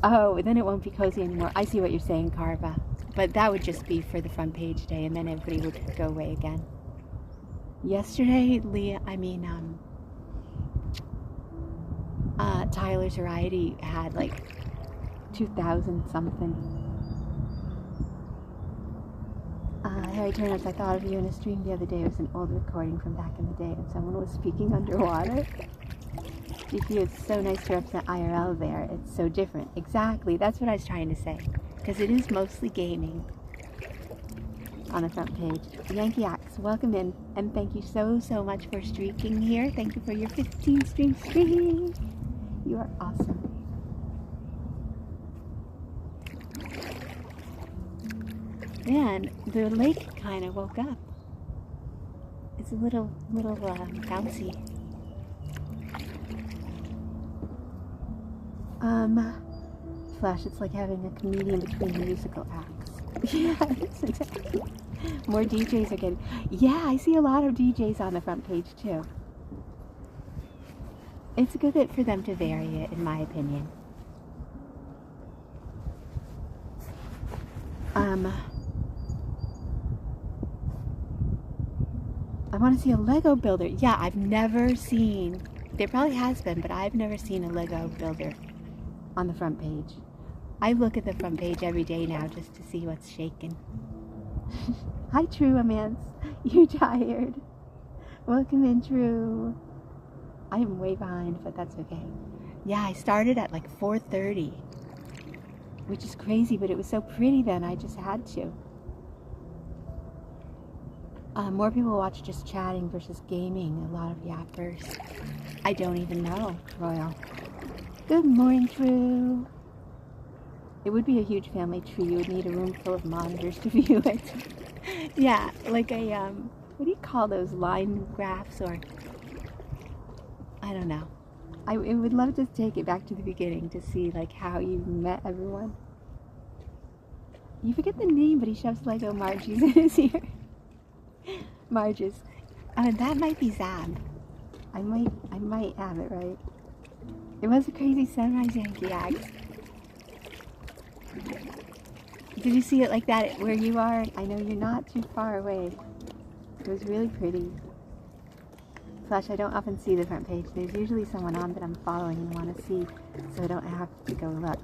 Oh, then it won't be cozy anymore. I see what you're saying, Carva. But that would just be for the front page day, and then everybody would go away again. Yesterday, Tyler's Variety had like 2,000 something. Harry Turnips, I thought of you in a stream the other day. It was an old recording from back in the day, and someone was speaking underwater. GP, it's so nice to represent IRL there. It's so different. Exactly, that's what I was trying to say. Because it is mostly gaming on the front page. Yankee Axe, welcome in, and thank you so much for streaking here. Thank you for your 15 stream. You are awesome. Man, the lake kind of woke up. It's a little bouncy. Flash, it's like having a comedian between musical acts. Yes, exactly. More DJs are getting... Yeah, I see a lot of DJs on the front page too. It's good for them to vary it, in my opinion. I want to see a Lego builder. Yeah, I've never seen... There probably has been, but I've never seen a Lego builder on the front page. I look at the front page every day now just to see what's shaking. Hi, True Amance. You're tired. Welcome in, True. I am way behind, but that's okay. Yeah, I started at like 4:30, which is crazy, but it was so pretty then, I just had to. More people watch just chatting versus gaming. A lot of yappers. I don't even know, Royal. Good morning, True. It would be a huge family tree. You would need a room full of monitors to view it. Yeah, like a, what do you call those, line graphs, or, I don't know. I would love to take it back to the beginning to see, like, how you met everyone. You forget the name, but he shoves Lego Margies in his ear. Marges. That might be Zab. I might have it right. It was a crazy sunrise, Yankee Axe. Did you see it like that where you are? I know you're not too far away. It was really pretty. Flash, I don't often see the front page. There's usually someone on that I'm following and want to see, so I don't have to go look.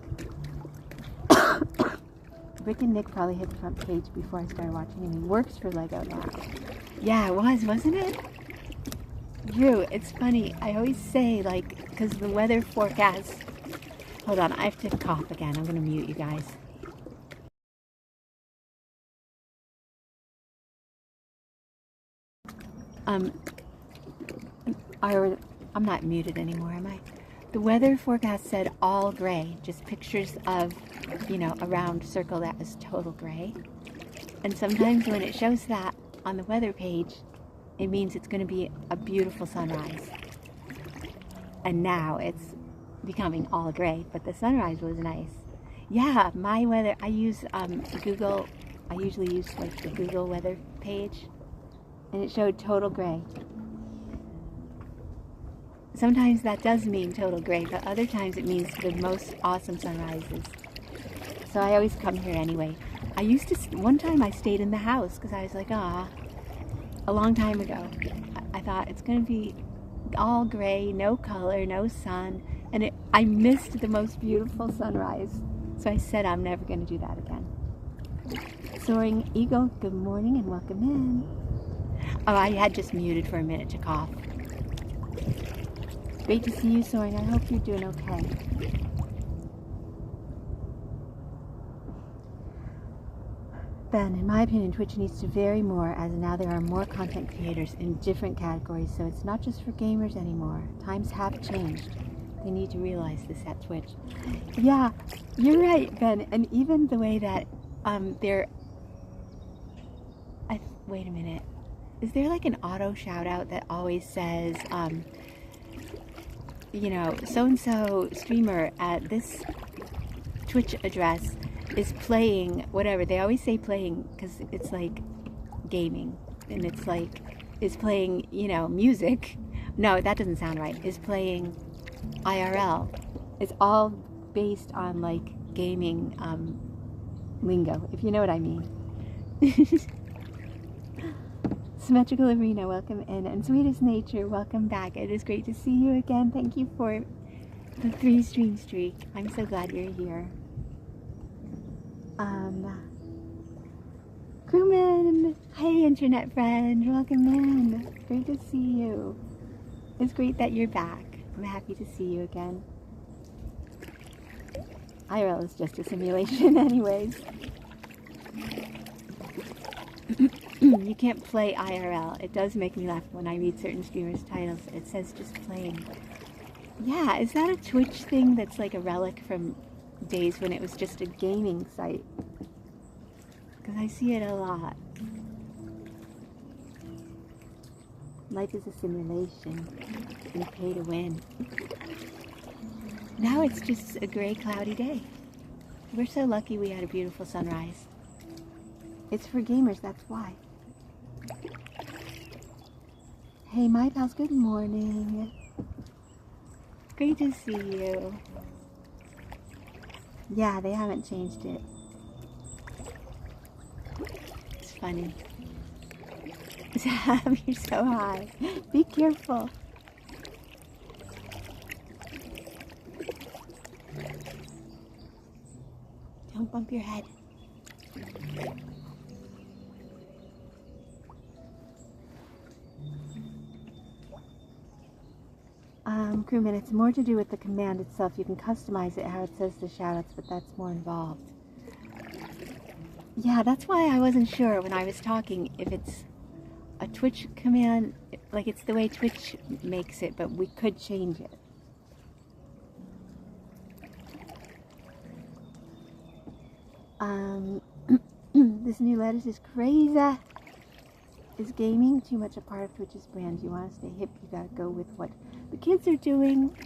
Rick and Nick probably hit the front page before I started watching, and he works for Lego now. Yeah, it was, wasn't it? Drew, it's funny. I always say, like, because the weather forecast... Hold on, I have to cough again. I'm going to mute you guys. I'm not muted anymore, am I? The weather forecast said all gray, just pictures of, you know, a round circle that is total gray. And sometimes when it shows that on the weather page, it means it's going to be a beautiful sunrise. And now it's becoming all gray, but the sunrise was nice. Yeah, my weather, I use Google, I usually use like the Google weather page, and it showed total gray. Sometimes that does mean total gray, but other times it means the most awesome sunrises. So I always come here anyway. I used to, one time I stayed in the house because I was like, ah, a long time ago. I thought it's going to be all gray, no color, no sun, and I missed the most beautiful sunrise. So I said I'm never going to do that again. Soaring Eagle, good morning and welcome in. Oh, I had just muted for a minute to cough. Great to see you, Soaring. I hope you're doing okay. Ben, in my opinion, Twitch needs to vary more, as now there are more content creators in different categories, so it's not just for gamers anymore. Times have changed. They need to realize this at Twitch. Yeah, you're right, Ben. And even the way that wait a minute. Is there like an auto shout out that always says, you know, so-and-so streamer at this Twitch address is playing whatever. They always say playing because it's like gaming, and it's like is playing, you know, music. No, that doesn't sound right. Is playing IRL. It's all based on like gaming lingo, if you know what I mean. Symmetrical Arena, welcome in. And Sweetest Nature, welcome back. It is great to see you again. Thank you for the 3 stream streak. I'm so glad you're here. Crewman, hey internet friend, welcome in. Great to see you. It's great that you're back. I'm happy to see you again. IRL is just a simulation anyways. You can't play IRL. It does make me laugh when I read certain streamers' titles. It says just playing. Yeah, is that a Twitch thing that's like a relic from days when it was just a gaming site? Because I see it a lot. Life is a simulation. You pay to win. Now it's just a gray, cloudy day. We're so lucky we had a beautiful sunrise. It's for gamers, that's why. Hey, my pals, good morning. Great to see you. Yeah, they haven't changed it. It's funny. Zab, you're so high. Be careful. Don't bump your head. Crewman, it's more to do with the command itself. You can customize it how it says the shoutouts, but that's more involved. Yeah, that's why I wasn't sure when I was talking if it's a Twitch command, like it's the way Twitch makes it, but we could change it. This new lettuce is crazy. Is gaming too much a part of Twitch's brand? You want to stay hip, you gotta go with what the kids are doing.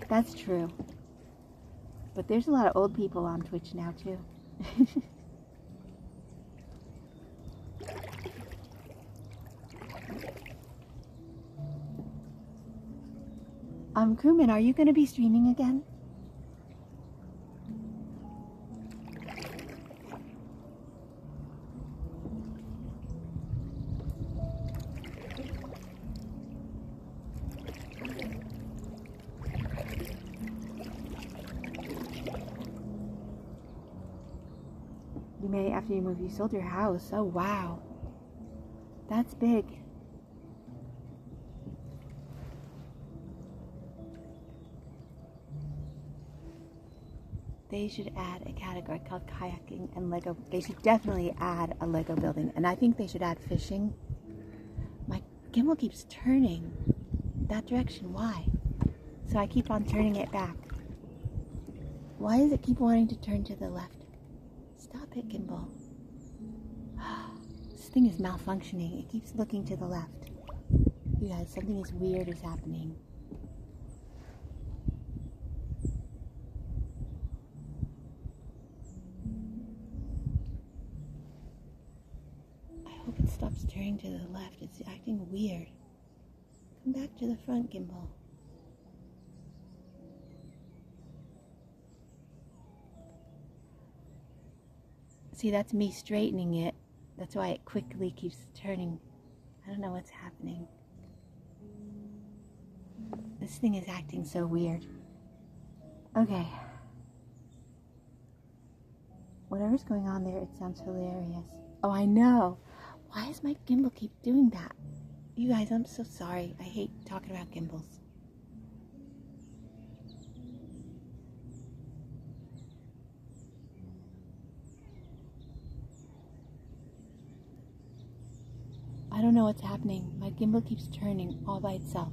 That's true. But there's a lot of old people on Twitch now too. Crewman, are you going to be streaming again? You may after you move. You sold your house. Oh, wow. That's big. They should add a category called kayaking and Lego. They should definitely add a Lego building. And I think they should add fishing. My gimbal keeps turning that direction. Why? So I keep on turning it back. Why does it keep wanting to turn to the left? Stop it, gimbal. This thing is malfunctioning. It keeps looking to the left. You guys, something is weird is happening. I hope it stops turning to the left. It's acting weird. Come back to the front, gimbal. See, that's me straightening it. That's why it quickly keeps turning. I don't know what's happening. This thing is acting so weird. Okay. Whatever's going on there, it sounds hilarious. Oh, I know. Why does my gimbal keep doing that? You guys, I'm so sorry. I hate talking about gimbals. I don't know what's happening. My gimbal keeps turning all by itself.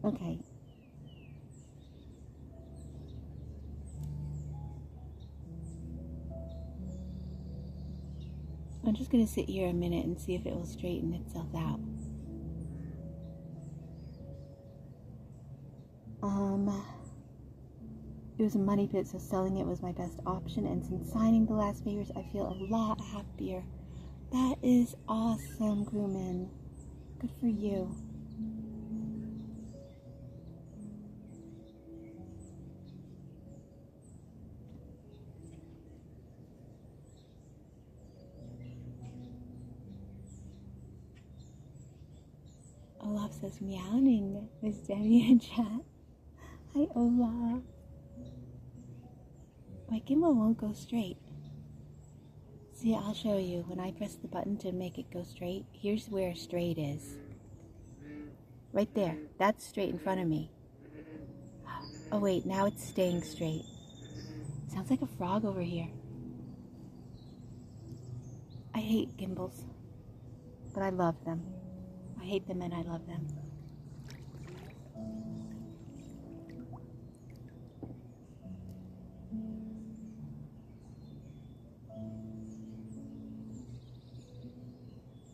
Okay. I'm just going to sit here a minute and see if it will straighten itself out. It was a money pit, so selling it was my best option, and since signing the last papers, I feel a lot happier. That is awesome, crewman. Good for you. says meowing. There's Debbie in chat. Hi, Olaf. My gimbal won't go straight. See, I'll show you. When I press the button to make it go straight, here's where straight is. Right there. That's straight in front of me. Oh wait, now it's staying straight. Sounds like a frog over here. I hate gimbals, but I love them. I hate them and I love them.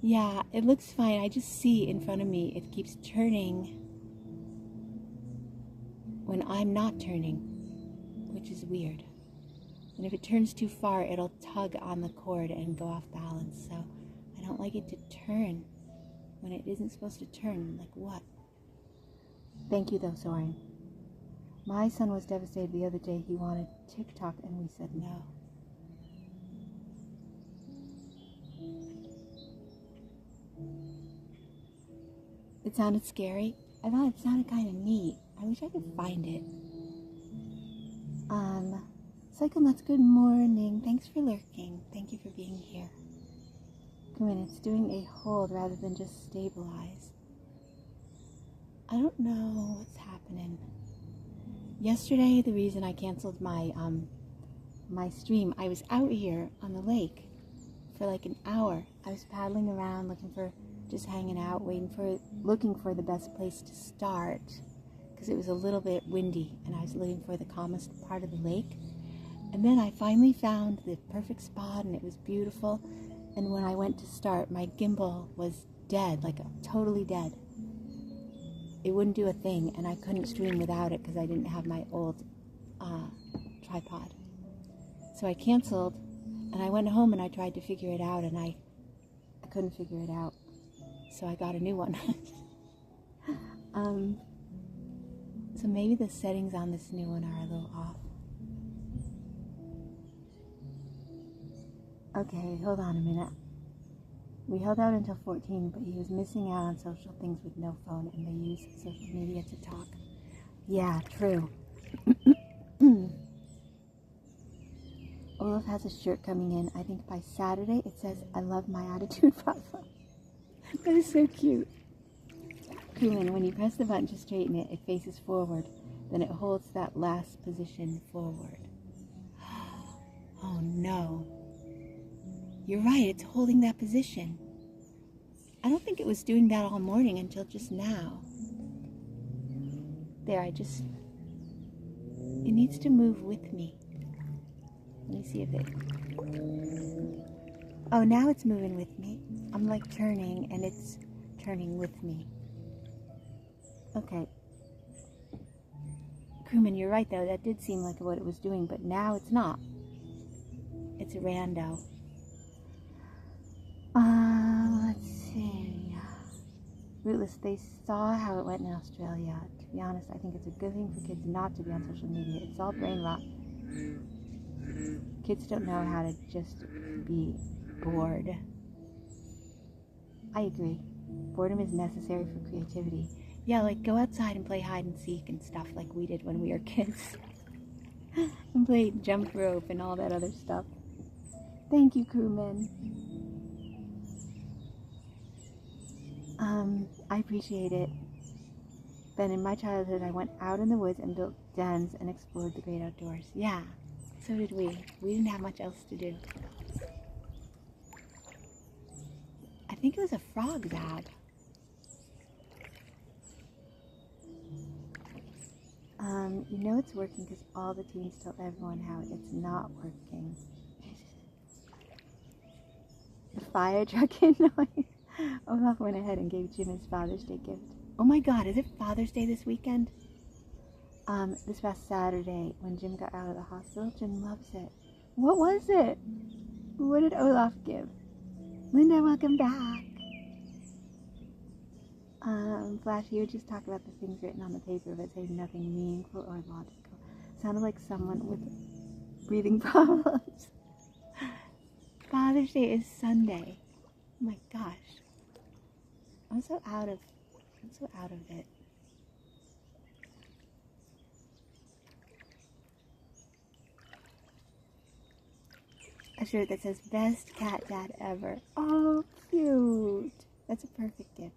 Yeah, it looks fine. I just see in front of me it keeps turning when I'm not turning, which is weird. And if it turns too far, it'll tug on the cord and go off balance. So I don't like it to turn when it isn't supposed to turn. Like what? Thank you though, Soren. My son was devastated the other day. He wanted TikTok and we said no. It sounded scary. I thought it sounded kind of neat. I wish I could find it. Cycle Nuts, good morning. Thanks for lurking. Thank you for being here. Come in, it's doing a hold rather than just stabilize. I don't know what's happening. Yesterday, the reason I canceled my my stream, I was out here on the lake for like an hour. I was paddling around just hanging out, looking for the best place to start because it was a little bit windy and I was looking for the calmest part of the lake. And then I finally found the perfect spot and it was beautiful. And when I went to start, my gimbal was dead, like totally dead. It wouldn't do a thing and I couldn't stream without it because I didn't have my old tripod. So I canceled and I went home and I tried to figure it out and I couldn't figure it out. So I got a new one. So maybe the settings on this new one are a little off. Okay, hold on a minute. We held out until 14, but he was missing out on social things with no phone, and they use social media to talk. Yeah, true. Olaf has a shirt coming in. I think by Saturday it says, I love my attitude problem. That is so cute. Crewman, when you press the button to straighten it, it faces forward. Then it holds that last position forward. Oh no. You're right, it's holding that position. I don't think it was doing that all morning until just now. There, it needs to move with me. Let me see if it... Oh, now it's moving with me. I'm like turning and it's turning with me. Okay. Crewman, you're right though, that did seem like what it was doing, but now it's not. It's a rando. Let's see. Rootless, they saw how it went in Australia. To be honest, I think it's a good thing for kids not to be on social media. It's all brain rot. Kids don't know how to just be bored. I agree. Boredom is necessary for creativity. Yeah, like go outside and play hide and seek and stuff like we did when we were kids. And play jump rope and all that other stuff. Thank you, crewman. I appreciate it. Then in my childhood, I went out in the woods and built dens and explored the great outdoors. Yeah, so did we. We didn't have much else to do. I think it was a frog, Zab. You know it's working because all the teens tell everyone how it's not working. The fire truck in noise. Olaf went ahead and gave Jim his Father's Day gift. Oh my God, is it Father's Day this weekend? This past Saturday when Jim got out of the hospital. Jim loves it. What was it? What did Olaf give? Linda, welcome back. Flash, you would just talk about the things written on the paper but say nothing meaningful or logical. Sounded like someone with breathing problems. Father's Day is Sunday. Oh my gosh. I'm so out of so out of it. A shirt that says, best cat dad ever. Oh, cute. That's a perfect gift.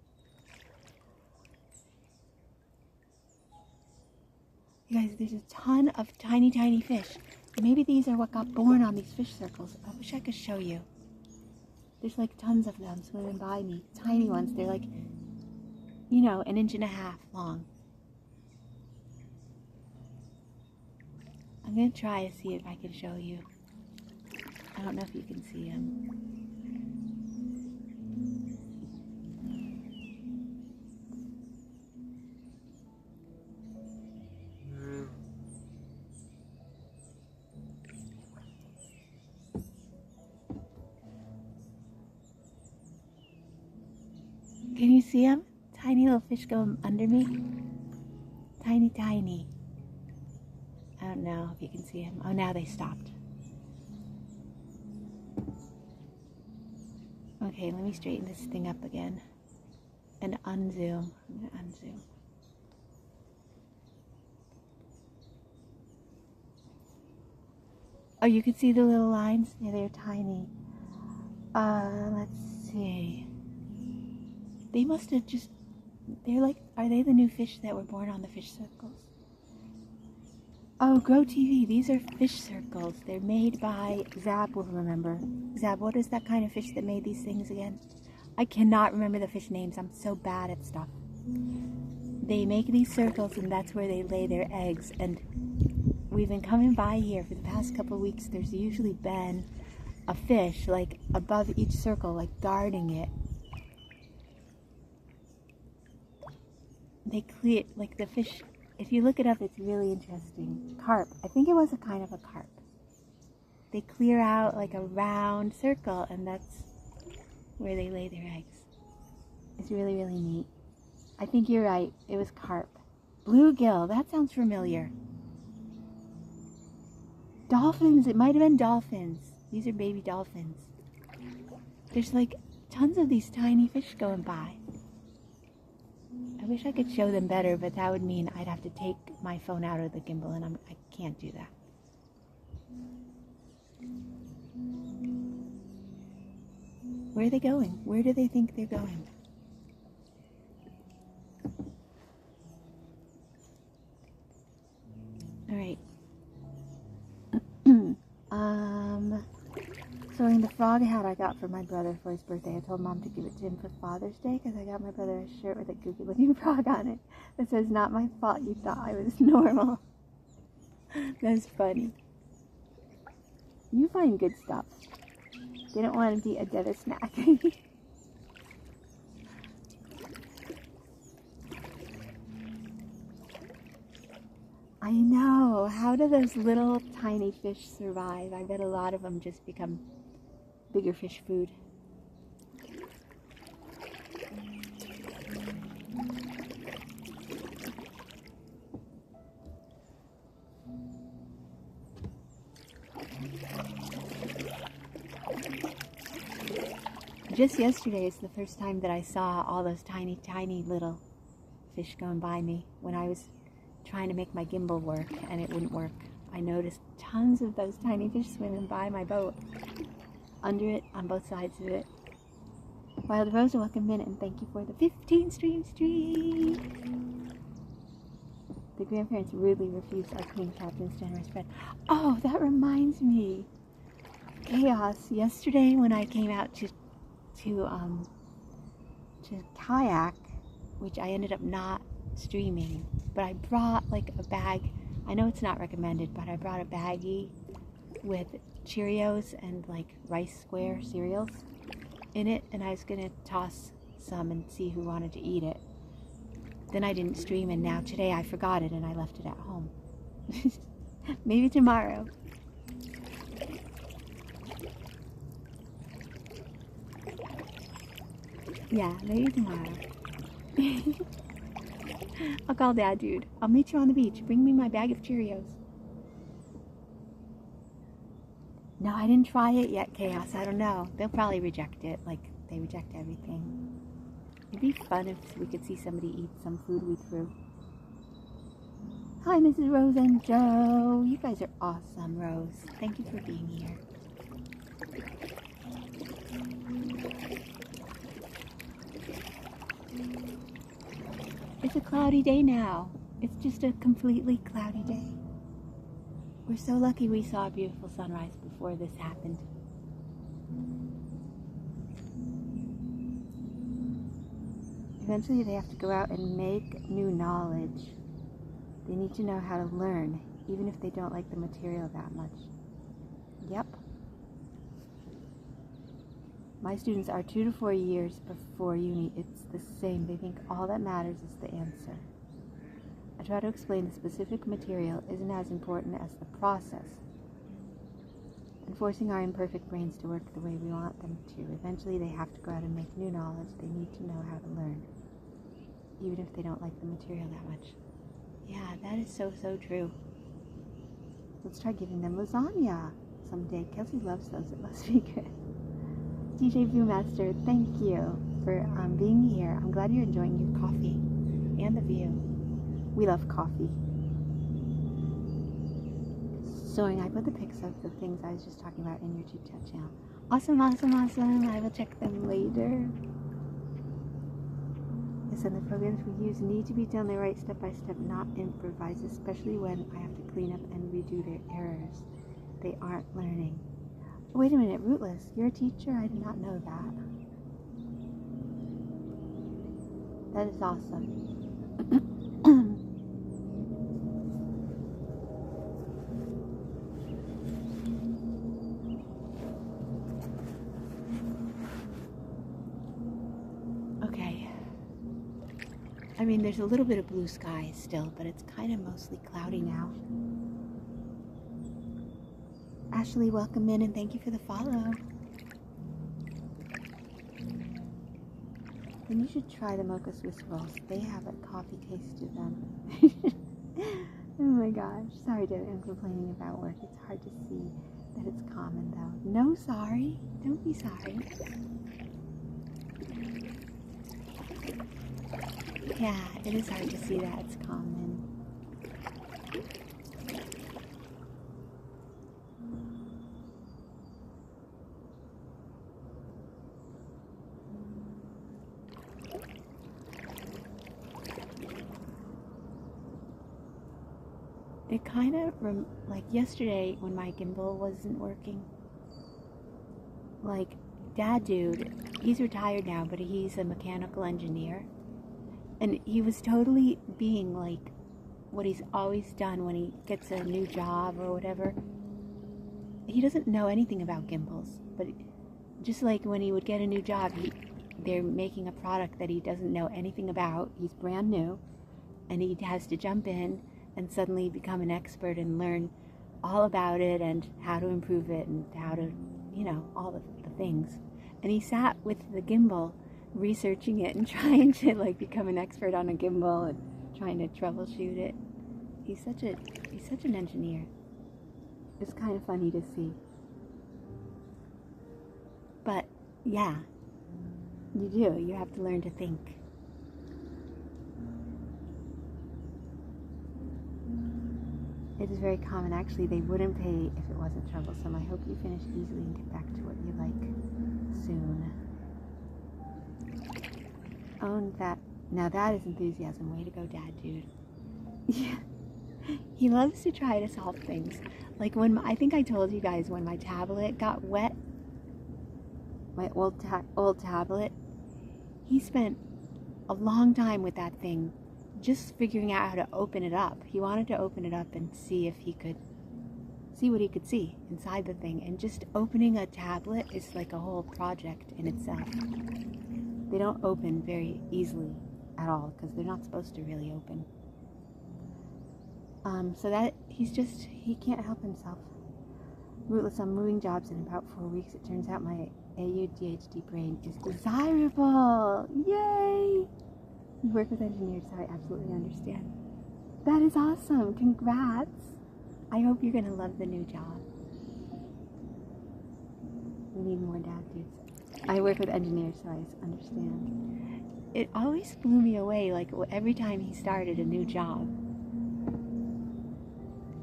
You guys, there's a ton of tiny, tiny fish. Maybe these are what got born on these fish circles. I wish I could show you. There's like tons of them swimming by me. Tiny ones. They're like, you know, 1.5 inches long. I'm going to try to see if I can show you. I don't know if you can see them. Can you see them? Tiny little fish going under me. Tiny, tiny. I don't know if you can see them. Oh, now they stopped. Okay, let me straighten this thing up again. And unzoom. I'm going to unzoom. Oh, you can see the little lines? Yeah, they're tiny. Let's see. They must have just, they're like, are they the new fish that were born on the fish circles? Oh, Grow TV, these are fish circles. They're made by, Zab will remember. Zab, what is that kind of fish that made these things again? I cannot remember the fish names. I'm so bad at stuff. They make these circles and that's where they lay their eggs. And we've been coming by here for the past couple of weeks. There's usually been a fish like above each circle, like guarding it. They clear, like the fish, if you look it up, it's really interesting. Carp, I think it was a kind of a carp. They clear out like a round circle and that's where they lay their eggs. It's really, really neat. I think you're right, it was carp. Bluegill, that sounds familiar. Dolphins, it might have been dolphins. These are baby dolphins. There's like tons of these tiny fish going by. I wish I could show them better, but that would mean I'd have to take my phone out of the gimbal, and I can't do that. Where are they going? Where do they think they're going? All right. Sewing the frog hat I got for my brother for his birthday. I told Mom to give it to him for Father's Day because I got my brother a shirt with a goofy looking frog on it that says, "Not my fault you thought I was normal." That's funny. You find good stuff. They don't want to be a dead snack. I know. How do those little tiny fish survive? I bet a lot of them just become bigger fish food. Just yesterday is the first time that I saw all those tiny, tiny little fish going by me when I was trying to make my gimbal work and it wouldn't work. I noticed tons of those tiny fish swimming by my boat. Under it, on both sides of it. Wild Rosa, welcome in and thank you for the 15 streams. The grandparents rudely refused our Queen Captain's generous bread. Oh, that reminds me. Chaos. Yesterday when I came out to kayak, which I ended up not streaming, but I brought like a bag. I know it's not recommended, but I brought a baggie with Cheerios and like rice square cereals in it, and I was gonna toss some and see who wanted to eat it. Then I didn't stream, and now today I forgot it and I left it at home. Maybe tomorrow. Yeah, maybe tomorrow. I'll call Dad, dude. I'll meet you on the beach. Bring me my bag of Cheerios. No, I didn't try it yet, Chaos. I don't know. They'll probably reject it, like they reject everything. It'd be fun if we could see somebody eat some food we threw. Hi, Mrs. Rose and Joe. You guys are awesome, Rose. Thank you for being here. It's a cloudy day now. It's just a completely cloudy day. We're so lucky we saw a beautiful sunrise before this happened. Eventually they have to go out and make new knowledge. They need to know how to learn, even if they don't like the material that much. Yep. My students are 2 to 4 years before uni. It's the same. They think all that matters is the answer. I try to explain the specific material isn't as important as the process. And forcing our imperfect brains to work the way we want them to. Eventually they have to go out and make new knowledge. They need to know how to learn, even if they don't like the material that much. Yeah, that is so, so true. Let's try giving them lasagna someday. Kelsey loves those. It must be good. DJ Viewmaster, thank you for being here. I'm glad you're enjoying your coffee and the view. We love coffee. Sewing, I put the pics of the things I was just talking about in your chit chat channel. Awesome, awesome, awesome. I will check them later. Yes, and the programs we use need to be done the right step by step, not improvised, especially when I have to clean up and redo their errors. They aren't learning. Wait a minute, Rootless, you're a teacher? I did not know that. That is awesome. Okay. I mean, there's a little bit of blue sky still, but it's kind of mostly cloudy now. Ashley, welcome in and thank you for the follow. And you should try the mocha Swiss rolls. They have a coffee taste to them. Oh my gosh. Sorry, Debbie, I'm complaining about work. It's hard to see that it's common though. No, sorry. Don't be sorry. Yeah, it is hard to see that it's common. It kind of, like yesterday when my gimbal wasn't working, like dad dude, he's retired now, but he's a mechanical engineer, and he was totally being like what he's always done when he gets a new job or whatever. He doesn't know anything about gimbals, but just like when he would get a new job, they're making a product that he doesn't know anything about. He's brand new, and he has to jump in and suddenly become an expert and learn all about it and how to improve it and how to, you know, all the things. And he sat with the gimbal researching it and trying to like become an expert on a gimbal and trying to troubleshoot it. He's such an engineer. It's kind of funny to see. But yeah, you have to learn to think. It is very common. Actually, they wouldn't pay if it wasn't troublesome. I hope you finish easily and get back to what you like soon. Own that. Now that is enthusiasm. Way to go, Dad, dude. Yeah. He loves to try to solve things. Like when, I think I told you guys when my tablet got wet, my old tablet, he spent a long time with that thing just figuring out how to open it up. He wanted to open it up and see if he could see what he could see inside the thing. And just opening a tablet is like a whole project in itself. They don't open very easily at all because they're not supposed to really open. So that he can't help himself. Rootless, I'm moving jobs in about 4 weeks. It turns out my ADHD brain is desirable. Yay! You work with engineers, so I absolutely understand. That is awesome. Congrats. I hope you're going to love the new job. We need more dad dudes. I work with engineers, so I understand. it always blew me away, like every time he started a new job.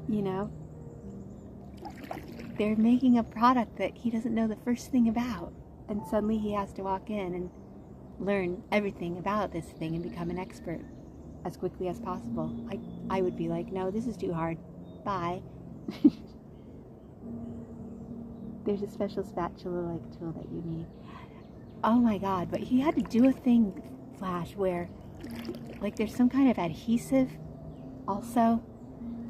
You know? They're making a product that he doesn't know the first thing about. And suddenly he has to walk in and learn everything about this thing and become an expert as quickly as possible. I would be like, no, this is too hard. Bye. There's a special spatula-like tool that you need. Oh my God, but he had to do a thing, Flash, where like there's some kind of adhesive also,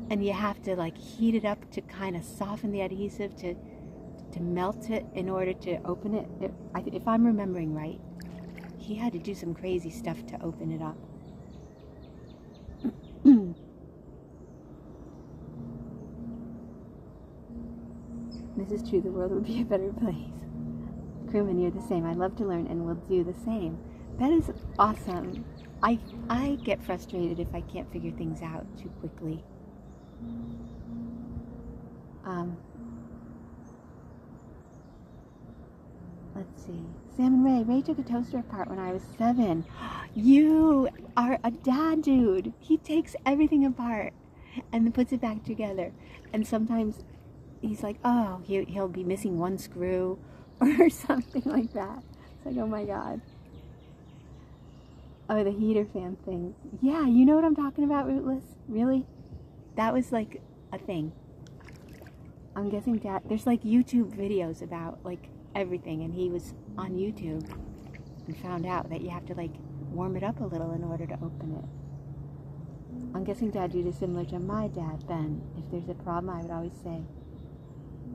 and you have to like heat it up to kind of soften the adhesive to melt it in order to open it. If I'm remembering right, he had to do some crazy stuff to open it up. This is true, the world would be a better place. Crewman, you're the same. I love to learn and will do the same. That is awesome. I get frustrated if I can't figure things out too quickly. Let's see. Sam and Ray. Ray took a toaster apart when I was 7. You are a dad, dude. He takes everything apart and then puts it back together. And sometimes he's like, oh, he'll be missing one screw or something like that. It's like, oh my God. Oh, the heater fan thing. Yeah, you know what I'm talking about, Rootless? Really? That was like a thing. I'm guessing Dad, there's like YouTube videos about like everything, and he was on YouTube and found out that you have to like warm it up a little in order to open it. I'm guessing Dad did it similar to my dad, Ben. If there's a problem, I would always say,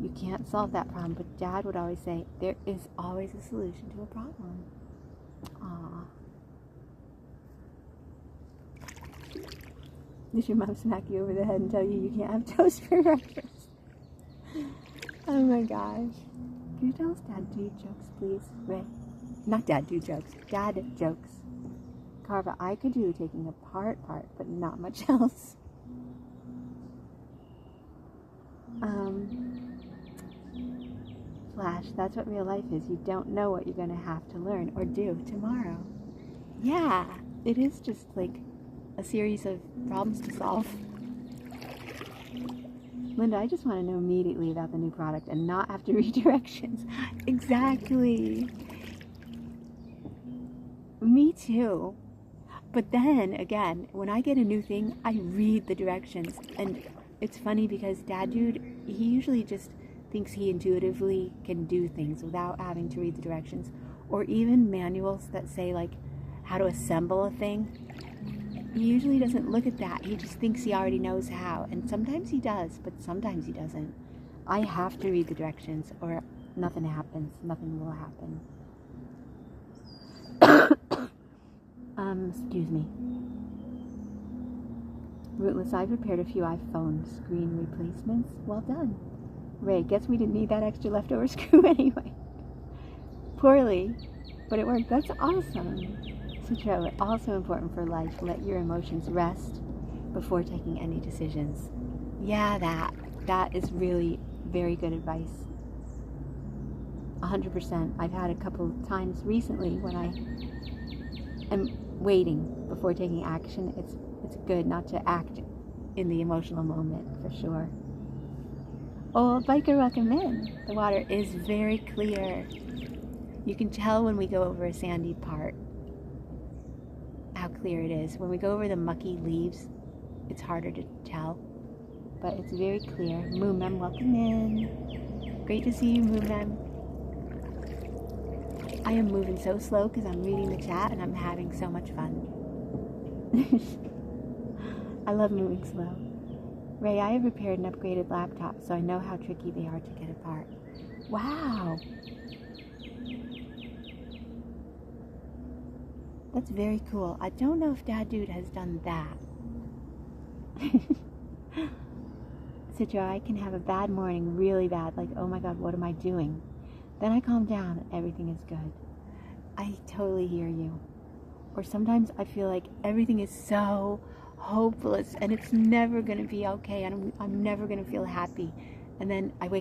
you can't solve that problem, but Dad would always say, there is always a solution to a problem. Aww. Did your mom smack you over the head and tell you you can't have toast for breakfast? Oh my gosh. Can you tell us Dad dude jokes, please? Ray? Not Dad dude jokes. Dad jokes. Carva, I could do taking apart part, but not much else. Flash, that's what real life is. You don't know what you're going to have to learn or do tomorrow. Yeah, it is just like a series of problems to solve. Linda, I just want to know immediately about the new product and not have to read directions. Exactly. Me too. But then, again, when I get a new thing, I read the directions. And it's funny because Dad Dude, he usually just thinks he intuitively can do things without having to read the directions. Or even manuals that say, like, how to assemble a thing. He usually doesn't look at that. He just thinks he already knows how. And sometimes he does, but sometimes he doesn't. I have to read the directions or nothing happens. Nothing will happen. Excuse me. Rootless, I prepared a few iPhone screen replacements. Well done. Ray, guess we didn't need that extra leftover screw anyway. Poorly, but it worked. That's awesome. Citro, also important for life. Let your emotions rest before taking any decisions. Yeah, that is really very good advice. 100%. I've had a couple of times recently when I am waiting before taking action. It's good not to act in the emotional moment, for sure. Old biker, welcome in. The water is very clear. You can tell when we go over a sandy part how clear it is. When we go over the mucky leaves, it's harder to tell, but it's very clear. Moomem, welcome in. Great to see you, Moomem. I am moving so slow because I'm reading the chat and I'm having so much fun. I love moving slow. Ray, I have repaired an upgraded laptop, so I know how tricky they are to get apart. Wow! That's very cool. I don't know if Dad Dude has done that. Citra, I can have a bad morning, really bad, like, oh my God, what am I doing? Then I calm down and everything is good. I totally hear you. Or sometimes I feel like everything is so hopeless and it's never going to be okay and I'm never going to feel happy. And then I wake